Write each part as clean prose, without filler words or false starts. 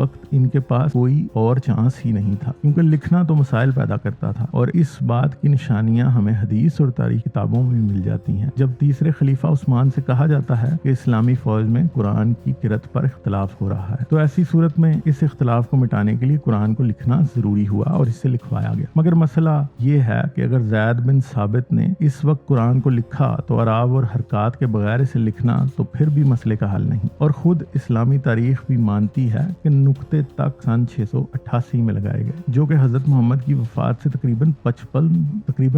وقت ان کے پاس کوئی اور چانس ہی نہیں تھا، کیونکہ لکھنا تو مسائل پیدا کرتا تھا، اور اس بات کی نشانیاں ہمیں حدیث اور تاریخ کتابوں میں مل جاتی ہیں۔ جب تیسرے خلیفہ عثمان سے کہا جاتا ہے کہ اسلامی فوج میں قرآن کی قرأت پر اختلاف ہو رہا ہے، تو ایسی صورت میں اس اختلاف کو مٹانے کے لیے قرآن کو لکھنا ضروری ہوا اور اس سے لکھوایا گیا۔ مگر مسئلہ یہ ہے کہ اگر زید بن ثابت نے اس وقت قرآن کو لکھا تو اعراب اور حرکات کے بغیر اسے لکھنا تو پھر بھی مسئلے کا حل نہیں، اور خود اسلامی تاریخ بھی مانتی ہے کہ نقطے تک سن 688 میں لگائے گئے، جو کہ حضرت محمد کی وفات سے تقریباً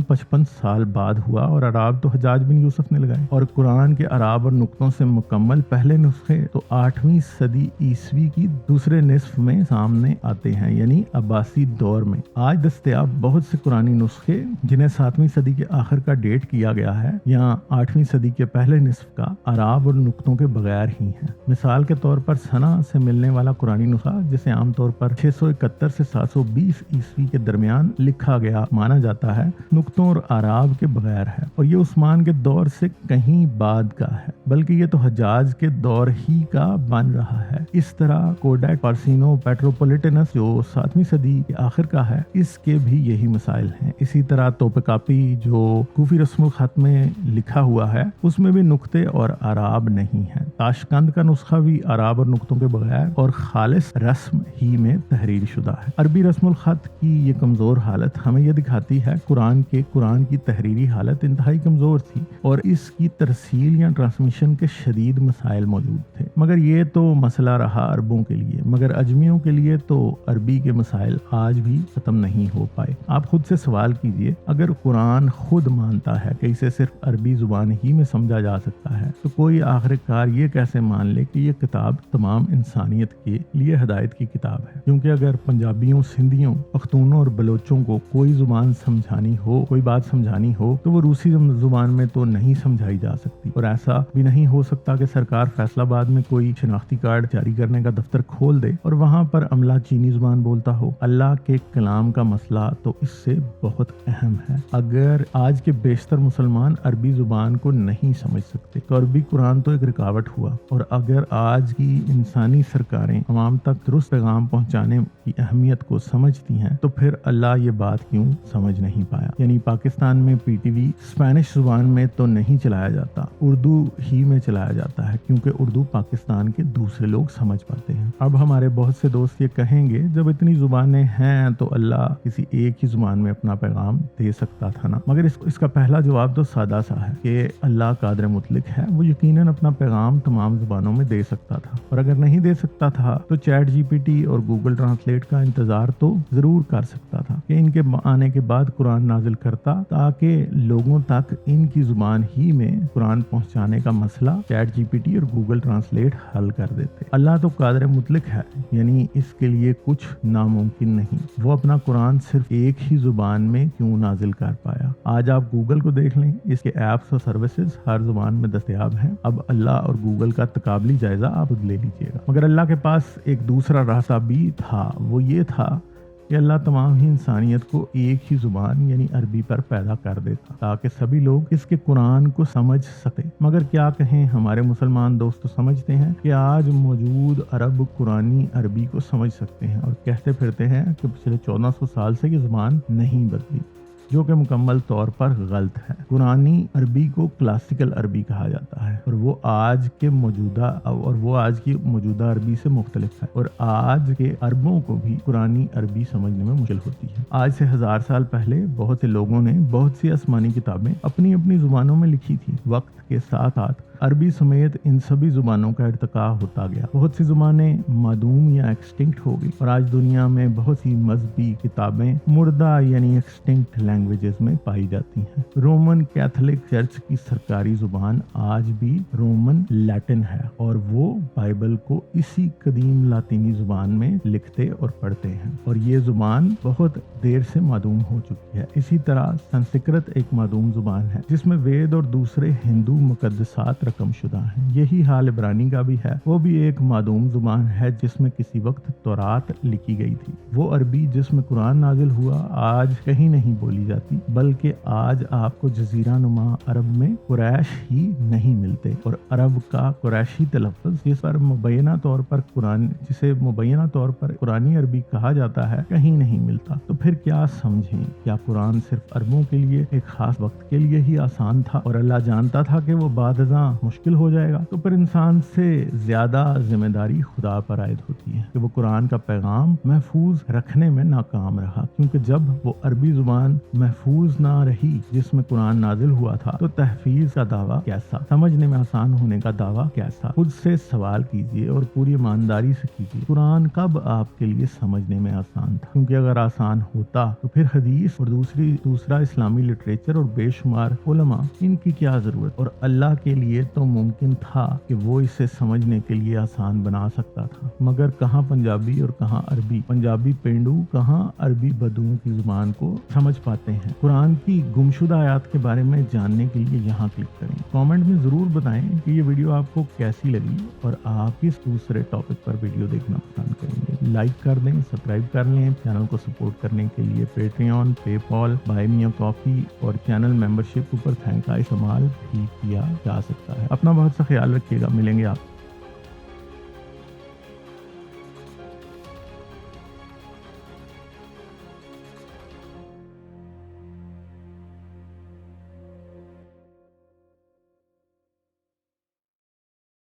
55 سال بعد ہوا، اور اعراب تو حجاج بن یوسف نے لگائے، اور قرآن کے اعراب اور نقطوں سے مکمل پہلے نسخے تو 8ویں صدی عیسوی کی دوسرے نصف میں سامنے آتے ہیں، یعنی عباسی دور میں۔ آج دستیاب بہت سے قرآنی نسخے جنہیں 7ویں صدی کے آخر کا ڈیٹ کیا گیا ہے یا 8ویں صدی کے پہلے نصف کا، اعراب اور نقطوں کے بغیر ہی ہیں۔ مثال کے طور پر سنا سے ملنے والا قرآنی نسخہ، جسے عام طور پر 671 سے 720 عیسوی کے درمیان لکھا گیا مانا جاتا ہے، نقطوں اور اعراب کے بغیر ہے، اور یہ عثمان کے دور سے کہیں بعد کا ہے، بلکہ یہ تو حجاج کے دور ہی کا بن رہا ہے۔ اس طرح کوڈیک پارسینو پیٹروپولیٹنس جو 7ویں صدی کے آخر کا ہے، اس کے بھی یہی مسائل ہیں۔ اسی طرح توپکاپی جو کوفی رسم الخط میں لکھا ہوا ہے، اس میں بھی نقطے اور اعراب نہیں ہیں۔ تاشقند کا نسخہ بھی اعراب اور نقطوں کے بغیر اور خالص رسم ہی میں تحریر شدہ ہے۔ عربی رسم الخط کی یہ کمزور حالت ہمیں یہ دکھاتی ہے قرآن کی تحریری حالت انتہائی کمزور تھی، اور اس کی ترسیل یا ٹرانسمیشن کے شدید مسائل موجود تھے۔ مگر یہ تو مسئلہ رہا عربوں کے لیے، مگر اجمیوں کے لیے تو عربی کے مسائل آج بھی ختم نہیں ہو پائے۔ آپ خود سے سوال کیجئے، اگر قرآن خود مانتا ہے کہ اسے صرف عربی زبان ہی میں سمجھا جا سکتا ہے، تو کوئی آخر کار یہ کیسے مان لے کہ یہ کتاب تمام انسانیت کے لیے ہدایت کی کتاب ہے؟ کیونکہ اگر پنجابیوں، سندھیوں، پختونوں اور بلوچوں کو کوئی زبان سمجھانی ہو، کوئی بات سمجھانی ہو، تو وہ روسی زبان میں تو نہیں سمجھائی جا سکتی، اور ایسا بھی نہیں ہو سکتا کہ سرکار فیصل آباد میں کوئی شناختی کارڈ جاری کرنے کا دفتر کھول دے اور وہاں پر عملہ چینی زبان بولتا ہو۔ اللہ کے کلام کا مسئلہ تو اس سے بہت اہم ہے۔ اگر آج کے بیشتر مسلمان عربی زبان کو نہیں سمجھ سکتے تو عربی قرآن تو ایک رکاوٹ ہوا، اور اگر آج کی انسانی سرکاریں عوام تک درست پیغام پہنچانے کی اہمیت کو سمجھتی ہیں تو پھر اللہ یہ بات کیوں سمجھ نہیں پایا؟ یعنی پاکستان میں پی ٹی وی اسپینش زبان میں تو نہیں چلایا جاتا، اردو ہی میں چلایا جاتا ہے، کیونکہ اردو پاکستان کے دوسرے لوگ سمجھ پاتے ہیں۔ اب ہمارے بہت سے دوست یہ کہیں گے، جب اتنی زبانیں ہیں تو اللہ کسی ایک ہی زبان میں اپنا پیغام دے سکتا تھا نا؟ مگر اس کا پہلا جواب تو سادہ سا ہے کہ اللہ قادر مطلق ہے، وہ یقیناً اپنا پیغام تمام زبانوں میں دے سکتا تھا، اور اگر نہیں دے سکتا تھا تو چیٹ جی پی ٹی اور گوگل ٹرانسلیٹ کا انتظار تو ضرور کر سکتا تھا کہ ان کے آنے کے بعد قرآن نازل کرتا، تاکہ لوگوں تک ان کی زبان ہی میں قرآن پہنچانے کا مسئلہ چیٹ جی پی ٹی اور گوگل ٹرانسلیٹ حل کر دیتے۔ اللہ تو قادر مطلق ہے، یعنی اس کے لیے کچھ ناممکن نہیں۔ وہ اپنا قرآن صرف ایک ہی زبان میں کیوں نازل کر پایا؟ آج آپ گوگل کو دیکھ لیں، اس کے ایپس اور سروسز ہر زبان میں دستیاب ہیں۔ اب اللہ اور گوگل کا تقابلی جائزہ آپ خود لے لیجئے گا۔ مگر اللہ کے پاس ایک دوسرا راستہ بھی تھا، وہ یہ تھا کہ اللہ تمام ہی انسانیت کو ایک ہی زبان یعنی عربی پر پیدا کر دیتا، تاکہ سبھی لوگ اس کے قرآن کو سمجھ سکتے۔ مگر کیا کہیں، ہمارے مسلمان دوست تو سمجھتے ہیں کہ آج موجود عرب قرآنی عربی کو سمجھ سکتے ہیں، اور کہتے پھرتے ہیں کہ پچھلے 1400 سال سے یہ زبان نہیں بدلی، جو کہ مکمل طور پر غلط ہے۔ قرآنی عربی کو کلاسیکل عربی کہا جاتا ہے، اور وہ آج کی موجودہ عربی سے مختلف ہے، اور آج کے عربوں کو بھی قرآنی عربی سمجھنے میں مشکل ہوتی ہے۔ آج سے 1000 سال پہلے بہت سے لوگوں نے بہت سی آسمانی کتابیں اپنی اپنی زبانوں میں لکھی تھی۔ وقت کے ساتھ ساتھ عربی سمیت ان سبھی زبانوں کا ارتقاء ہوتا گیا، بہت سی زبانیں معدوم یا ایکسٹنکٹ ہو گئی، اور آج دنیا میں بہت سی مذہبی کتابیں مردہ یعنی ایکسٹنکٹ لینگویجز میں پائی جاتی ہیں۔ رومن کیتھولک چرچ کی سرکاری زبان آج بھی رومن لیٹن ہے، اور وہ بائبل کو اسی قدیم لاطینی زبان میں لکھتے اور پڑھتے ہیں، اور یہ زبان بہت دیر سے معدوم ہو چکی ہے۔ اسی طرح سنسکرت ایک معدوم زبان ہے، جس میں وید اور دوسرے ہندو مقدسات رقم شدہ ہیں۔ یہی حال عبرانی کا بھی ہے، وہ بھی ایک معدوم زبان ہے جس میں کسی وقت تورات لکھی گئی تھی۔ وہ عربی جس میں قرآن نازل ہوا آج کہیں نہیں بولی جاتی، بلکہ آج آپ کو جزیرہ نما عرب میں قریش ہی نہیں ملتے، اور عرب کا قریشی تلفظ جسے مبینہ طور پر قرآنی عربی کہا جاتا ہے کہیں نہیں ملتا۔ تو پھر کیا سمجھیں؟ کیا قرآن صرف عربوں کے لیے ایک خاص وقت کے لیے ہی آسان تھا اور اللہ جانتا تھا کہ وہ بعد ازاں مشکل ہو جائے گا؟ تو پھر انسان سے زیادہ ذمہ داری خدا پر عائد ہوتی ہے کہ وہ قرآن کا پیغام محفوظ رکھنے میں ناکام رہا، کیونکہ جب وہ عربی زبان محفوظ نہ رہی جس میں قرآن نازل ہوا تھا تو تحفیظ کا دعویٰ کیسا، سمجھنے میں آسان ہونے کا دعویٰ کیسا؟ خود سے سوال کیجئے اور پوری ایمانداری سے کیجئے، قرآن کب آپ کے لیے سمجھنے میں آسان تھا؟ کیونکہ اگر آسان ہوتا تو پھر حدیث اور دوسرا اسلامی لٹریچر اور بے شمار علماء، ان کی کیا ضرورت؟ اور اللہ کے لیے تو ممکن تھا کہ وہ اسے سمجھنے کے لیے آسان بنا سکتا تھا، مگر کہاں پنجابی اور کہاں عربی، پنجابی پینڈو کہاں عربی بدوؤں کی زبان کو سمجھ پاتے ہیں۔ قرآن کی گمشدہ آیات کے بارے میں جاننے کے لیے یہاں کلک کریں۔ کامنٹ میں ضرور بتائیں کہ یہ ویڈیو آپ کو کیسی لگی اور آپ کس دوسرے ٹاپک پر ویڈیو دیکھنا پسند کریں گے۔ لائک کر دیں، سبسکرائب کر لیں۔ چینل کو سپورٹ کرنے کے لیے Patreon, pay Pal, by me اے کافی اور چینل ممبرشپ اوپر تھینک کا استعمال بھی کیا جا سکتا ہے۔ اپنا بہت سا خیال رکھیے گا، ملیں گے آپ